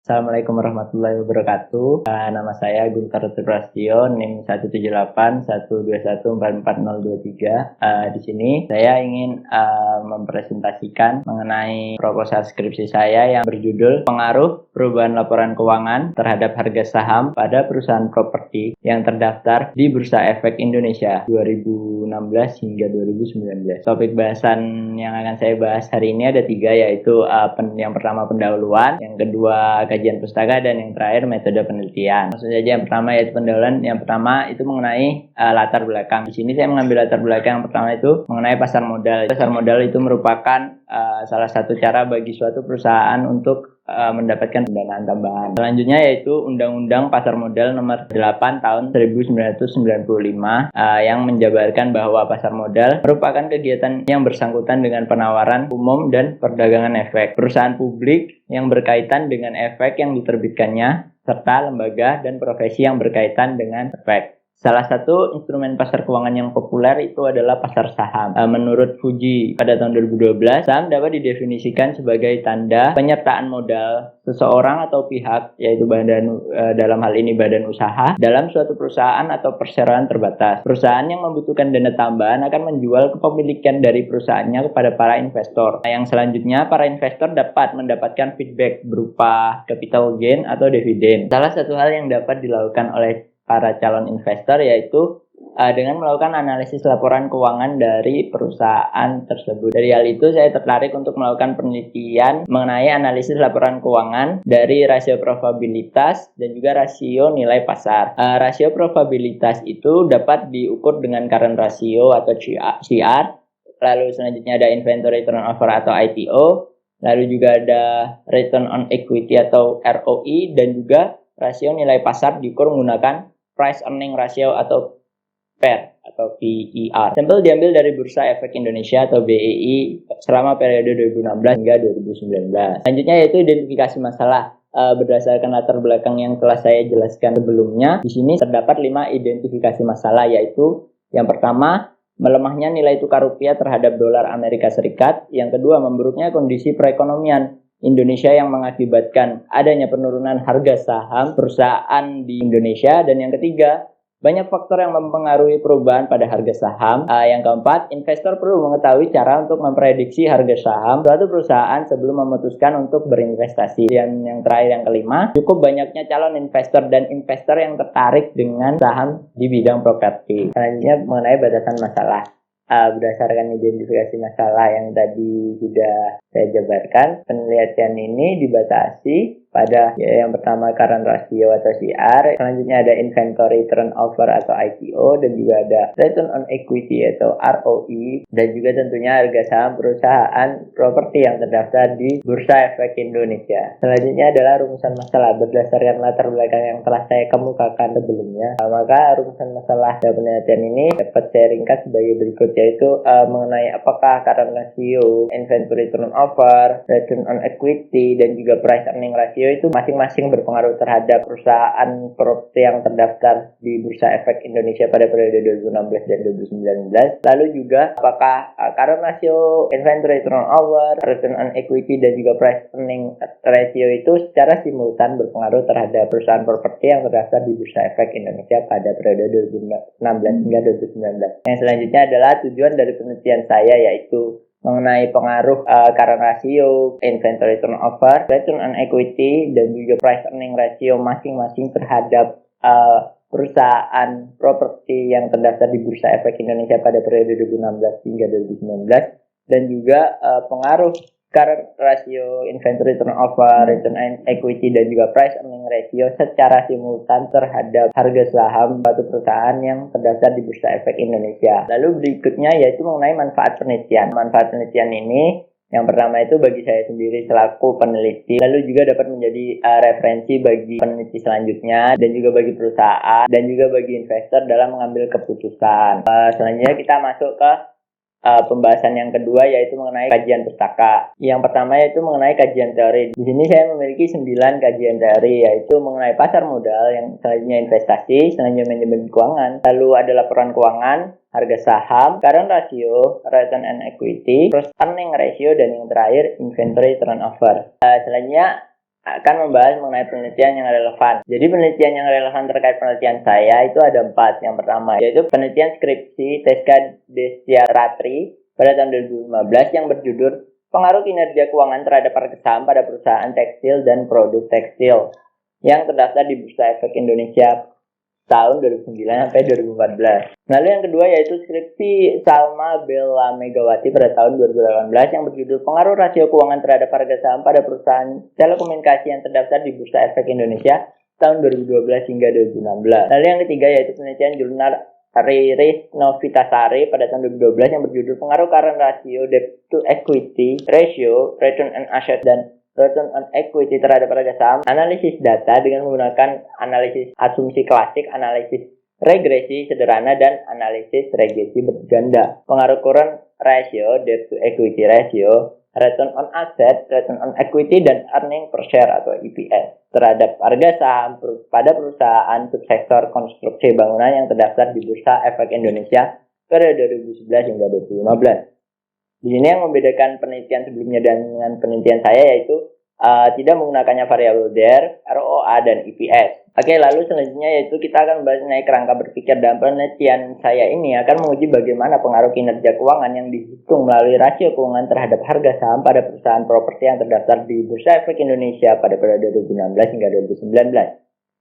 Assalamualaikum warahmatullahi wabarakatuh. Nama saya Guntur Prastio, NIM 17812144023. Di sini saya ingin mempresentasikan mengenai proposal skripsi saya yang berjudul Pengaruh Perubahan Laporan Keuangan terhadap Harga Saham pada Perusahaan Properti yang terdaftar di Bursa Efek Indonesia 2016 hingga 2019. Topik bahasan yang akan saya bahas hari ini ada 3, yaitu yang pertama pendahuluan, yang kedua kajian pustaka, dan yang terakhir metode penelitian. Maksud saja yang pertama yaitu pendahuluan. Yang pertama itu mengenai latar belakang. Di sini saya mengambil latar belakang yang pertama itu mengenai pasar modal. Pasar modal itu merupakan salah satu cara bagi suatu perusahaan untuk mendapatkan pendanaan tambahan. Selanjutnya yaitu Undang-Undang Pasar Modal Nomor 8 Tahun 1995 yang menjabarkan bahwa pasar modal merupakan kegiatan yang bersangkutan dengan penawaran umum dan perdagangan efek perusahaan publik yang berkaitan dengan efek yang diterbitkannya, serta lembaga dan profesi yang berkaitan dengan efek. Salah satu instrumen pasar keuangan yang populer itu adalah pasar saham. Menurut Fuji pada tahun 2012, saham dapat didefinisikan sebagai tanda penyertaan modal seseorang atau pihak, yaitu dalam hal ini badan usaha, dalam suatu perusahaan atau perseroan terbatas. Perusahaan yang membutuhkan dana tambahan akan menjual kepemilikan dari perusahaannya kepada para investor. Yang selanjutnya, para investor dapat mendapatkan feedback berupa capital gain atau dividen. Salah satu hal yang dapat dilakukan oleh para calon investor yaitu dengan melakukan analisis laporan keuangan dari perusahaan tersebut. Dari hal itu saya tertarik untuk melakukan penelitian mengenai analisis laporan keuangan dari rasio probabilitas dan juga rasio nilai pasar. Rasio probabilitas itu dapat diukur dengan current ratio atau CR. Lalu selanjutnya ada inventory turnover atau ITO. Lalu juga ada return on equity atau ROE, dan juga rasio nilai pasar diukur menggunakan price earning ratio atau PER atau PER. Sampel diambil dari Bursa Efek Indonesia atau BEI selama periode 2016 hingga 2019. Selanjutnya yaitu identifikasi masalah. Berdasarkan latar belakang yang telah saya jelaskan sebelumnya, di sini terdapat 5 identifikasi masalah, yaitu yang pertama, melemahnya nilai tukar rupiah terhadap dolar Amerika Serikat. Yang kedua, memburuknya kondisi perekonomian Indonesia yang mengakibatkan adanya penurunan harga saham perusahaan di Indonesia. Dan yang ketiga, banyak faktor yang mempengaruhi perubahan pada harga saham. Yang keempat, investor perlu mengetahui cara untuk memprediksi harga saham suatu perusahaan sebelum memutuskan untuk berinvestasi. Dan yang terakhir, yang kelima, cukup banyaknya calon investor dan investor yang tertarik dengan saham di bidang properti. Selanjutnya mengenai batasan masalah. Berdasarkan identifikasi masalah yang tadi sudah saya jabarkan, penelitian ini dibatasi pada yang pertama current ratio atau CR, selanjutnya ada inventory turnover atau ITO, dan juga ada return on equity atau ROE, dan juga tentunya harga saham perusahaan properti yang terdaftar di Bursa Efek Indonesia. Selanjutnya adalah rumusan masalah. Berdasarkan latar belakang yang telah saya kemukakan sebelumnya, maka rumusan masalah dalam penelitian ini dapat saya ringkas sebagai berikut, yaitu mengenai apakah current ratio, inventory turnover, return on equity, dan juga price earning ratio itu masing-masing berpengaruh terhadap perusahaan properti yang terdaftar di Bursa Efek Indonesia pada periode 2016 dan 2019. Lalu juga apakah current ratio, inventory turnover, return on equity, dan juga price earning ratio itu secara simultan berpengaruh terhadap perusahaan properti yang terdaftar di Bursa Efek Indonesia pada periode 2016 hingga 2019. Yang selanjutnya adalah tujuan dari penelitian saya, yaitu mengenai pengaruh current ratio, inventory turnover, return on equity, dan juga price earning ratio masing-masing terhadap perusahaan properti yang terdaftar di Bursa Efek Indonesia pada periode 2016 hingga 2019, dan juga pengaruh current ratio, inventory turnover, return on equity, dan juga price earning ratio secara simultan terhadap harga saham suatu perusahaan yang terdaftar di Bursa Efek Indonesia. Lalu berikutnya yaitu mengenai manfaat penelitian. Manfaat penelitian ini yang pertama itu bagi saya sendiri selaku peneliti, lalu juga dapat menjadi referensi bagi peneliti selanjutnya, dan juga bagi perusahaan, dan juga bagi investor dalam mengambil keputusan. Selanjutnya kita masuk ke pembahasan yang kedua, yaitu mengenai kajian pustaka. Yang pertama yaitu mengenai kajian teori. Di sini saya memiliki 9 kajian teori, yaitu mengenai pasar modal, yang selanjutnya investasi, selanjutnya manajemen keuangan, lalu ada laporan keuangan, harga saham, current ratio, return on equity, terus earning ratio, dan yang terakhir inventory turnover. Selanjutnya akan membahas mengenai penelitian yang relevan. Jadi penelitian yang relevan terkait penelitian saya itu ada 4. Yang pertama yaitu penelitian skripsi Teska Desiatri pada tahun 2015 yang berjudul Pengaruh Kinerja Keuangan Terhadap Harga Saham pada Perusahaan Tekstil dan Produk Tekstil yang terdaftar di Bursa Efek Indonesia tahun 2009 sampai 2014. Lalu yang kedua yaitu skripsi Salma Bella Megawati pada tahun 2018 yang berjudul Pengaruh Rasio Keuangan Terhadap Harga Saham pada Perusahaan Telekomunikasi yang terdaftar di Bursa Efek Indonesia tahun 2012 hingga 2016. Lalu yang ketiga yaitu penelitian jurnal Riris Novitasari pada tahun 2012 yang berjudul Pengaruh Current Ratio Debt to Equity Ratio, Return on Asset dan Return on Equity terhadap harga saham, analisis data dengan menggunakan analisis asumsi klasik, analisis regresi sederhana, dan analisis regresi berganda. Pengaruh current ratio, debt to equity ratio, return on asset, return on equity, dan earning per share atau EPS terhadap harga saham pada perusahaan subsektor konstruksi bangunan yang terdaftar di Bursa Efek Indonesia periode 2011 hingga 2015. Di sini yang membedakan penelitian sebelumnya dengan penelitian saya yaitu tidak menggunakannya variabel DER, ROA, dan EPS. Oke, lalu selanjutnya yaitu kita akan membahas mengenai kerangka berpikir. Dalam penelitian saya ini akan menguji bagaimana pengaruh kinerja keuangan yang dihitung melalui rasio keuangan terhadap harga saham pada perusahaan properti yang terdaftar di Bursa Efek Indonesia pada periode 2016 hingga 2019.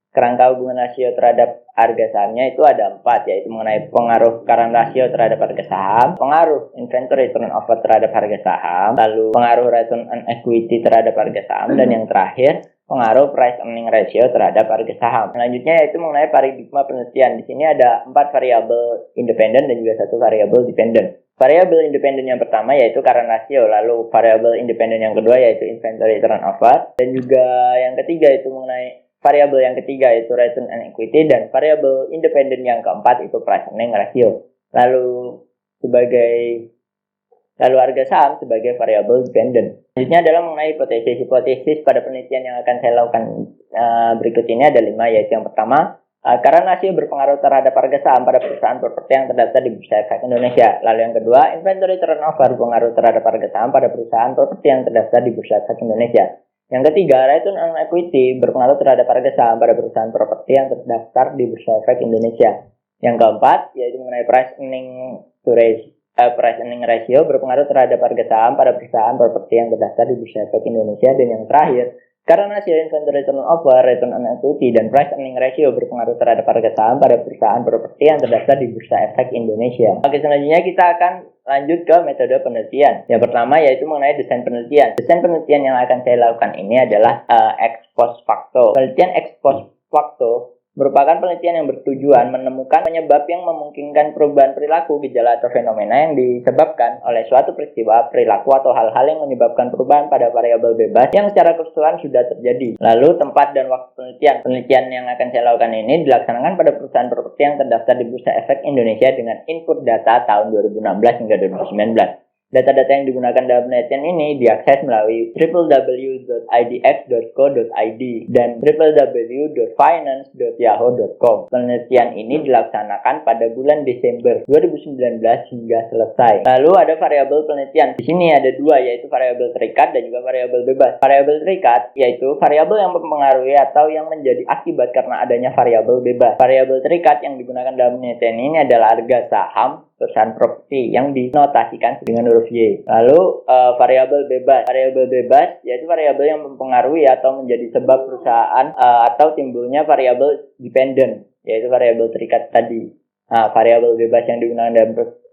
Kerangka hubungan rasio terhadap harga sahamnya itu ada 4, yaitu mengenai pengaruh current ratio terhadap harga saham, pengaruh inventory turnover terhadap harga saham, lalu pengaruh return on equity terhadap harga saham, dan yang terakhir pengaruh price earning ratio terhadap harga saham. Selanjutnya yaitu mengenai paradigma penelitian. Di sini ada 4 variabel independen dan juga 1 variabel dependent. Variabel independen yang pertama yaitu current ratio, lalu variabel independen yang kedua yaitu inventory turnover, dan juga yang ketiga itu mengenai variabel yang ketiga yaitu return on equity, dan variabel independen yang keempat itu price earning ratio. Lalu harga saham sebagai variabel dependent. Selanjutnya adalah mengenai hipotesis pada penelitian yang akan saya lakukan berikut ini ada 5, yaitu yang pertama karena rasio berpengaruh terhadap harga saham pada perusahaan properti yang terdaftar di Bursa Efek Indonesia. Lalu yang kedua, inventory turnover berpengaruh terhadap harga saham pada perusahaan properti yang terdaftar di Bursa Efek Indonesia. Yang ketiga, return on equity berpengaruh terhadap harga saham pada perusahaan properti yang terdaftar di Bursa Efek Indonesia. Yang keempat, yaitu mengenai price earning ratio berpengaruh terhadap harga saham pada perusahaan properti yang terdaftar di Bursa Efek Indonesia. Dan yang terakhir, karena rasio inventory turnover, return on equity, dan price earning ratio berpengaruh terhadap harga saham pada perusahaan properti yang terdaftar di Bursa Efek Indonesia. Oke, selanjutnya kita akan lanjut ke metode penelitian. Yang pertama yaitu mengenai desain penelitian. Desain penelitian yang akan saya lakukan ini adalah ex post facto. Penelitian ex post facto merupakan penelitian yang bertujuan menemukan penyebab yang memungkinkan perubahan perilaku, gejala, atau fenomena yang disebabkan oleh suatu peristiwa, perilaku, atau hal-hal yang menyebabkan perubahan pada variabel bebas yang secara keseluruhan sudah terjadi. Lalu tempat dan waktu penelitian. Penelitian yang akan saya lakukan ini dilaksanakan pada perusahaan properti yang terdaftar di Bursa Efek Indonesia dengan input data tahun 2016 hingga 2019. Data-data yang digunakan dalam penelitian ini diakses melalui www.idx.co.id dan www.finance.yahoo.com. Penelitian ini dilaksanakan pada bulan Desember 2019 hingga selesai. Lalu ada variabel penelitian. Di sini ada 2, yaitu variabel terikat dan juga variabel bebas. Variabel terikat yaitu variabel yang mempengaruhi atau yang menjadi akibat karena adanya variabel bebas. Variabel terikat yang digunakan dalam penelitian ini adalah harga saham perusahaan properti yang dinotasikan dengan huruf Y. Lalu variabel bebas. Variabel bebas yaitu variabel yang mempengaruhi atau menjadi sebab perusahaan atau timbulnya variabel dependent, yaitu variabel terikat tadi. Variabel bebas yang digunakan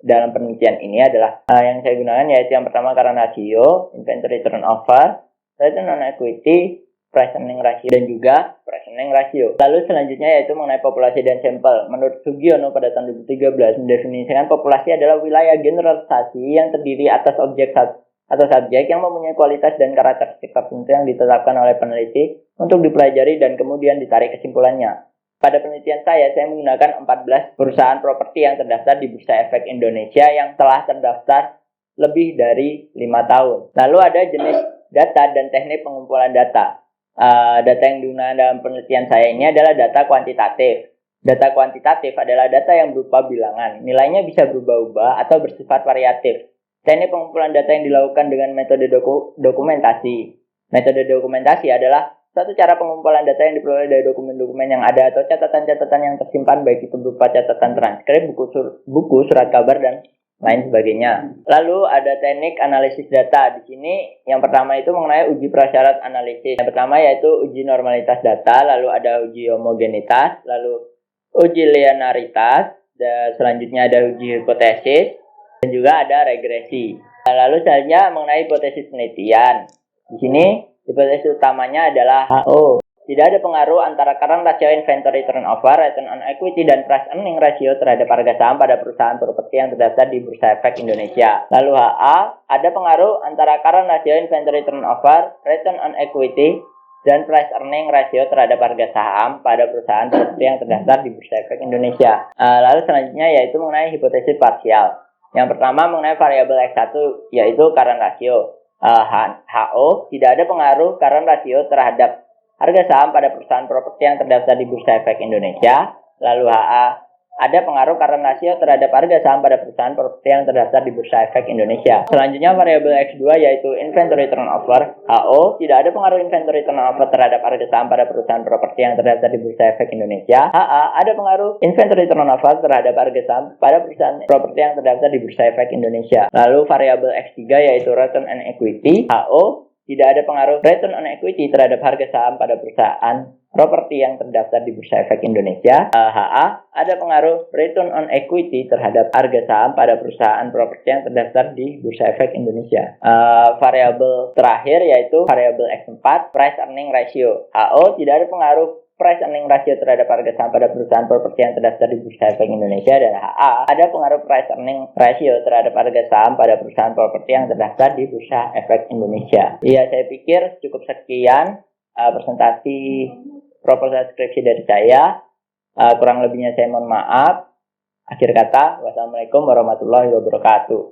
dalam penelitian ini adalah yang saya gunakan yaitu yang pertama current ratio, inventory turnover, return on equity, price earning ratio, dan juga price earning ratio. Lalu selanjutnya yaitu mengenai populasi dan sampel. Menurut Sugiono pada tahun 2013 mendefinisikan populasi adalah wilayah generalisasi yang terdiri atas objek atau subjek yang mempunyai kualitas dan karakteristik tertentu yang ditetapkan oleh peneliti untuk dipelajari dan kemudian ditarik kesimpulannya. Pada penelitian saya menggunakan 14 perusahaan properti yang terdaftar di Bursa Efek Indonesia yang telah terdaftar lebih dari 5 tahun. Lalu ada jenis data dan teknik pengumpulan data. Data yang digunakan dalam penelitian saya ini adalah data kuantitatif. Data kuantitatif adalah data yang berupa bilangan. Nilainya bisa berubah-ubah atau bersifat variatif. Teknik pengumpulan data yang dilakukan dengan metode dokumentasi. Metode dokumentasi adalah Suatu cara pengumpulan data yang diperoleh dari dokumen-dokumen yang ada atau catatan-catatan yang tersimpan, baik itu berupa catatan transkrip, buku, surat kabar, dan lain sebagainya. Lalu ada teknik analisis data. Di sini yang pertama itu mengenai uji prasyarat analisis. Yang pertama yaitu uji normalitas data, lalu ada uji homogenitas, lalu uji linearitas, dan selanjutnya ada uji hipotesis, dan juga ada regresi. Lalu selanjutnya mengenai hipotesis penelitian. Di sini hipotesis utamanya adalah HO. Tidak ada pengaruh antara current ratio inventory turnover, return on equity, dan price earning ratio terhadap harga saham pada perusahaan properti yang terdaftar di Bursa Efek Indonesia. Lalu HA, ada pengaruh antara current ratio inventory turnover, return on equity, dan price earning ratio terhadap harga saham pada perusahaan properti yang terdaftar di Bursa Efek Indonesia. Lalu selanjutnya yaitu mengenai hipotesis parsial. Yang pertama mengenai variabel X1 yaitu current ratio. HO, tidak ada pengaruh current ratio terhadap harga saham pada perusahaan properti yang terdaftar di Bursa Efek Indonesia. Lalu HA, ada pengaruh current ratio terhadap harga saham pada perusahaan properti yang terdaftar di Bursa Efek Indonesia. Selanjutnya variabel X2 yaitu inventory turnover. HO, tidak ada pengaruh inventory turnover terhadap harga saham pada perusahaan properti yang terdaftar di Bursa Efek Indonesia. HA, ada pengaruh inventory turnover terhadap harga saham pada perusahaan properti yang terdaftar di Bursa Efek Indonesia. Lalu variabel X3 yaitu return on equity. HO, tidak ada pengaruh return on equity terhadap harga saham pada perusahaan properti yang terdaftar di Bursa Efek Indonesia. HA, ada pengaruh return on equity terhadap harga saham pada perusahaan properti yang terdaftar di Bursa Efek Indonesia. Variabel terakhir yaitu variabel X4, price earning ratio. HO, tidak ada pengaruh price earning ratio terhadap harga saham pada perusahaan properti yang terdaftar di Bursa Efek Indonesia. Dan HA, ada pengaruh price earning ratio terhadap harga saham pada perusahaan properti yang terdaftar di Bursa Efek Indonesia. Ya, saya pikir cukup sekian presentasi proposal skripsi dari saya. Kurang lebihnya saya mohon maaf. Akhir kata, wassalamualaikum warahmatullahi wabarakatuh.